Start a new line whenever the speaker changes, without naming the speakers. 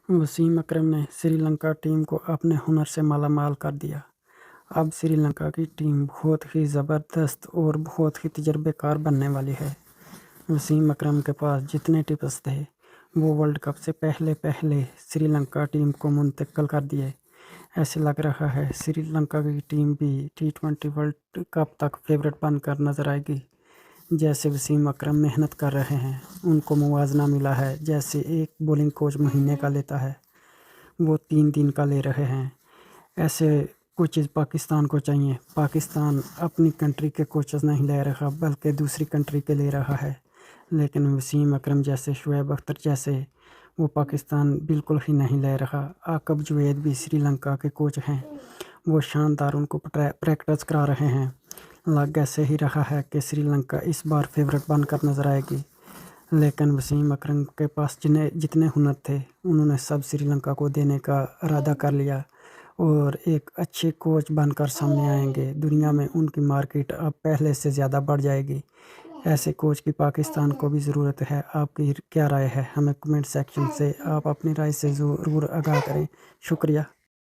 वसीम अकरम ने श्रीलंका टीम को अपने हुनर से मालामाल कर दिया। अब श्रीलंका की टीम बहुत ही ज़बरदस्त और बहुत ही तजर्बेकार बनने वाली है। वसीम अकरम के पास जितने टिप्स थे वो वर्ल्ड कप से पहले श्रीलंका टीम को मुंतकिल कर दिए। ऐसे लग रहा है श्रीलंका की टीम भी T20 वर्ल्ड कप तक फेवरेट बनकर नज़र आएगी। जैसे वसीम अकरम मेहनत कर रहे हैं, उनको मुवाजना मिला है। जैसे एक बॉलिंग कोच महीने का लेता है, वो 3 दिन का ले रहे हैं। ऐसे कोचेज़ पाकिस्तान को चाहिए। पाकिस्तान अपनी कंट्री के कोचेज़ नहीं ले रहा बल्कि दूसरी कंट्री के ले रहा है। लेकिन वसीम अकरम जैसे, शुएब अख्तर जैसे वो पाकिस्तान बिल्कुल ही नहीं ले रहा। आकब जुवैद भी श्रीलंका के कोच हैं, वो शानदार उनको प्रैक्टिस करा रहे हैं। लग ऐसे ही रहा है कि श्रीलंका इस बार फेवरेट बनकर नज़र आएगी। लेकिन वसीम अकरम के पास जितने हुनर थे उन्होंने सब श्रीलंका को देने का इरादा कर लिया और एक अच्छे कोच बनकर सामने आएंगे। दुनिया में उनकी मार्केट अब पहले से ज़्यादा बढ़ जाएगी। ऐसे कोच की पाकिस्तान को भी ज़रूरत है। आपकी क्या राय है? हमें कमेंट सेक्शन से आप अपनी राय से ज़रूर आगाह करें। शुक्रिया।